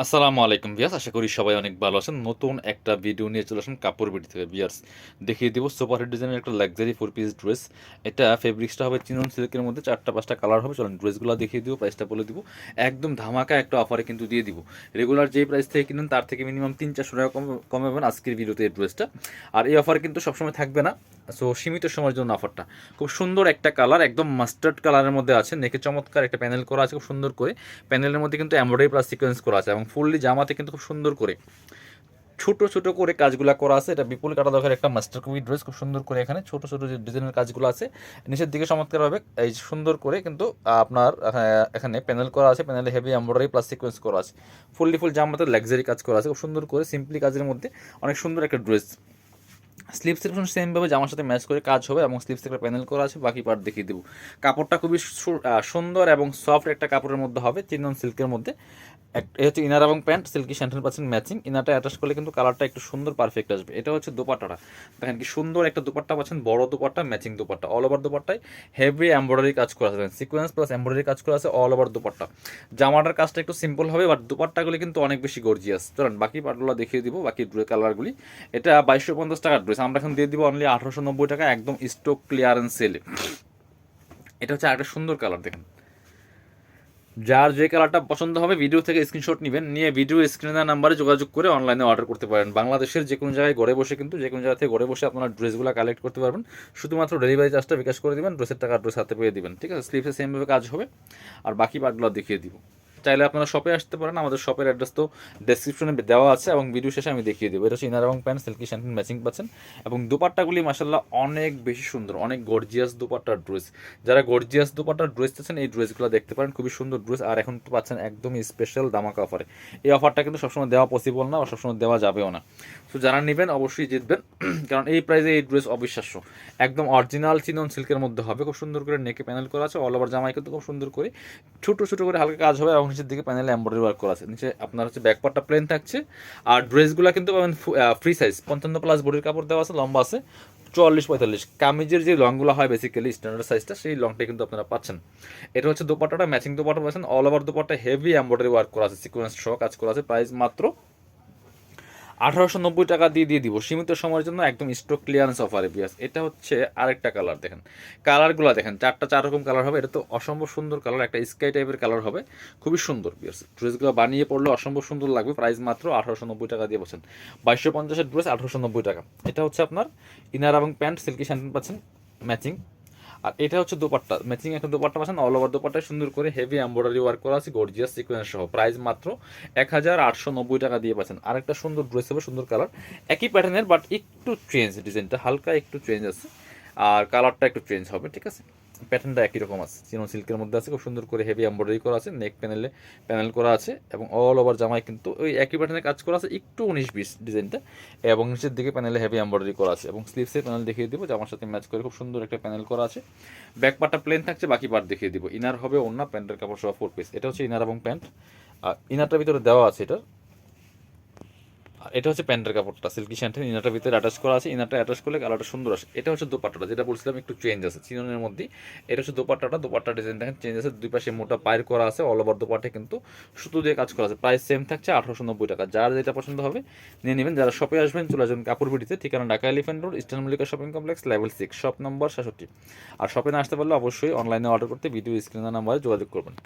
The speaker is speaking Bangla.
আসসালামু আলাইকুম ভিউয়ার্স, আশা করি সবাই অনেক ভালো আছেন। নতুন একটা ভিডিও নিয়ে চলে আসেন কাপড় বিডি থেকে ভিউয়ার্স। দেখিয়ে দিব সুপার হিট ডিজাইনের একটা লাক্সারি 4 পিস ড্রেস। এটা ফেব্রিক্সটা হবে চিনন সিল্কের মধ্যে, 4টা 5টা কালার হবে। চলেন ড্রেসগুলো দেখিয়ে দিব, প্রাইসটা বলে দিব। একদম ধামাকা একটা অফারে কিন্তু দিয়ে দিব। রেগুলার যেই প্রাইস থেকে কিনেন তার থেকে মিনিমাম 300-400 টাকা কমে পাবেন আজকের ভিডিওতে এই ড্রেসটা। আর এই অফার কিন্তু সবসময় থাকবে না, সো সীমিত সময়ের জন্য অফারটা। খুব সুন্দর একটা কালার, একদম মাস্টার্ড কালারের মধ্যে আছে। নেকে চমৎকার একটা প্যানেল করা আছে খুব সুন্দর করে। প্যানেলের মধ্যে কিন্তু এমব্রয়ডারি প্লাস সিকোয়েন্স করা আছে এবং ফুললি জামাতে কিন্তু খুব সুন্দর করে ছোট ছোট করে কাজগুলো করা আছে। এটা বিপুল কাটা দরকার একটা মাস্টার কপি ড্রেস, খুব সুন্দর করে এখানে ছোট ছোট যে ডিজাইনের কাজগুলো আছে নিচের দিকে চমৎকারভাবে এই সুন্দর করে কিন্তু আপনার এখানে প্যানেল করা আছে। প্যানেলে হেভি এমব্রয়ডারি প্লাস সিকোয়েন্স করা আছে। ফুল জামাতে লাক্সারি কাজ করা আছে খুব সুন্দর করে, সিম্পলি কাজের মধ্যে অনেক সুন্দর একটা ড্রেস। স্লিপ সেকশন সেমভাবে জামার সাথে ম্যাচ করে কাজ হবে এবং স্লিপস একটা প্যানেল করা আছে। বাকি পার্ট দেখিয়ে দেবো। কাপড়টা খুবই সুন্দর এবং সফট একটা কাপড়ের মধ্যে হবে, চিনন সিল্কের মধ্যে। এ হচ্ছে ইনার এবং প্যান্ট সিল্কি 100% ম্যাচিং। ইনারটা অ্যাটাচ করলে কিন্তু কালারটা একটু সুন্দর পারফেক্ট আসবে। এটা হচ্ছে দোপাট্টাটা, দেখেন কি সুন্দর একটা দোপাট্টা পাচ্ছেন, বড় dupatta, matching dupatta. All over দোপাট্টায় হেভি এমব্রয়ডারি কাজ করা আছে, সিকোয়েন্স প্লাস এমব্রয়ডারি কাজ করা আছে অল ওভার দোপাট্টা। জামাটার কাজটা একটু সিম্পল হবে, বাট দোপাট্টাগুলি কিন্তু অনেক বেশি গর্জিয়াস। চলেন বাকি পার্টগুলো দেখিয়ে দিব, বাকি কালারগুলি। এটা 2250 টাকার ড্রেস, আমরা এখন দিয়ে দিব অনলি 1890 টাকা, একদম স্টক ক্লিয়ারেন্স সেলে। এটা হচ্ছে আরেকটা সুন্দর কালার, দেখেন। যার যে কালারটা পছন্দ হবে ভিডিও থেকে স্ক্রিনশট নেবেন, নিয়ে ভিডিও স্ক্রিনের নাম্বারে যোগাযোগ করে অনলাইনে অর্ডার করতে পারেন। বাংলাদেশের যে কোনো জায়গায় ঘরে বসে, কিন্তু যে কোনো জায়গা থেকে ঘরে বসে আপনারা ড্রেসগুলো কালেক্ট করতে পারবেন। শুধুমাত্র ডেলিভারি চার্জটা বিকাশ করে দিবেন, ড্রেসের টাকা ড্রেস হাতে পেয়ে দিবেন, ঠিক আছে। স্লিপসে সেমভাবে কাজ হবে। আর বাকি পার্টগুলো দেখিয়ে দিব। চাইলে আপনারা শপে আসতে পারেন, আমাদের শপের অ্যাড্রেস তো ডেসক্রিপশনে দেওয়া আছে এবং ভিডিও শেষে আমি দেখিয়ে দেবো। এটা হচ্ছে ইনার এবং প্যান্ট সিল্কি শ্যান্টিন ম্যাচিং পাচ্ছেন এবং দোপাট্টাগুলি মাসাল্লাহ অনেক বেশি সুন্দর, অনেক গর্জিয়াস দোপাট্টার ড্রেস। যারা গর্জিয়াস দোপাট্টার ড্রেস চাচ্ছেন এই ড্রেসগুলো দেখতে পারেন, খুবই সুন্দর ড্রেস। আর এখন তো পাচ্ছেন একদমই স্পেশাল দামাকা অফারে। এই অফারটা কিন্তু সবসময় দেওয়া পসিবল না, বা সবসময় দেওয়া যাবেও না। তো যারা নেবেন অবশ্যই জিতবেন, কারণ এই প্রাইসে এই ড্রেস অবিশ্বাস্য। একদম অরিজিনাল চিনন সিল্কের মধ্যে হবে, খুব সুন্দর করে নেকে প্যানেল করা আছে। অল ওভার জামাই কিন্তু খুব সুন্দর করে ছোট ছোট করে হালকা কাজ হবে এবং নিচের দিকে প্যানেলে এমব্রয়ডারি ওয়ার্ক করা আছে। নিচে আপনার হচ্ছে ব্যাকপার্টটা প্লেন থাকছে। আর ড্রেসগুলো কিন্তু পাবেন ফ্রি সাইজ, 55+ বডির কাপড় দেওয়া আছে, লম্বা আছে 44-45। কামিজের যে লংগুলো হয় বেসিক্যালি স্ট্যান্ডার্ড সাইজটা, সেই লংটাই কিন্তু আপনারা পাচ্ছেন। এটা হচ্ছে দোপাট্টাটা, ম্যাচিং দোপাট্টা পাচ্ছেন। All over dupatta heavy embroidery work করা আছে, সিকোয়েন্স সহ কাজ করা আছে। প্রাইস মাত্র 1890 টাকা দিয়ে দিব সীমিত সময়ের জন্য, একদম স্টক ক্লিয়ারেন্স অফারে বিয়াস। এটা হচ্ছে আরেকটা কালার, দেখেন কালারগুলো দেখেন, 4 রকম কালার হবে। এটা তো অসম্ভব সুন্দর কালার, একটা স্কাই টাইপের কালার হবে, খুবই সুন্দর বিয়াস। ড্রেসগুলো বানিয়ে পড়লে অসম্ভব সুন্দর লাগবে। প্রাইস মাত্র 1890 টাকা দিয়ে পাচ্ছেন। 2250-এর ড্রেস 1890 টাকা। এটা হচ্ছে আপনার ইনার এবং প্যান্ট সিল্কি শ্যান্টিন পাচ্ছেন ম্যাচিং। আর এটা হচ্ছে দোপাট্টা, ম্যাচিং একটা দোপাট্টা পাচ্ছেন। অল ওভার দোপাট্টায় সুন্দর করে হেভি এমব্রয়ডারি ওয়ার্ক করা আছে, গর্জিয়াস সিকোয়েন্স সহ। প্রাইস মাত্র 1890 টাকা দিয়ে পাচ্ছেন। আরেকটা সুন্দর ড্রেস হবে, সুন্দর কালার, একই প্যাটার্নের বাট একটু চেঞ্জ, ডিজাইনটা হালকা একটু চেঞ্জ আছে আর কালারটা একটু চেঞ্জ হবে, ঠিক আছে। প্যাটার্নটা একই রকম আছে, চিনো সিল্কের মধ্যে আছে, খুব সুন্দর করে হেভি এমব্রয়ডারি করা আছে। নেক প্যানেল করা আছে এবং অল ওভার জামায় কিন্তু ওই একই প্যাটার্নের কাজ করা আছে, একটু 19-20 ডিজাইনটা। এবং নিচের দিকে প্যানেলে হেভি এমব্রয়ডারি করা আছে এবং স্লিভসের প্যানেল দেখিয়ে দিব, জামার সাথে ম্যাচ করে খুব সুন্দর একটা প্যানেল করা আছে। ব্যাক পার্টটা প্লেন থাকছে, বাকি পার্ট দেখিয়ে দিব। ইনার হবে অন্য প্যান্টের কাপড় সহ 4 পিস। এটা হচ্ছে ইনার এবং প্যান্ট, আর ইনারটার ভিতরে দেওয়া আছে এটা। আর এটা হচ্ছে প্যান্টের কাপড়টা সিল্কি শ্যান্টেন, ইনারটার ভিতরে অ্যাটাচ করা আছে। ইনারটা অ্যাটাচ করলে কালারটা সুন্দর আসে। এটা হচ্ছে দোপাট্টাটা, যেটা বলছিলাম একটু চেঞ্জ আছে চিননের মধ্যে। এটা হচ্ছে দোপাট্টাটা, দোপাট্টা ডিজাইন দেখেন চেঞ্জ আছে, দুই পাশে মোটা পায়ের করা আছে। অল ওভার দোপাট্টা কিন্তু সুতো দিয়ে কাজ করা আছে। প্রাইস সেম থাকছে 1890 টাকা। যার যেটা পছন্দ হবে নিয়ে নেবেন। যারা শপে আসবেন চলে আসবেন কাপড় বিডিতে, ঠিকানা Dhaka elephant road, eastern Mallika shopping complex, level 6, shop number 66। আর শপে না আসতে পারলে অবশ্যই অনলাইনে অর্ডার করতে ভিডিও স্ক্রিনের নাম্বারে যোগাযোগ করবেন।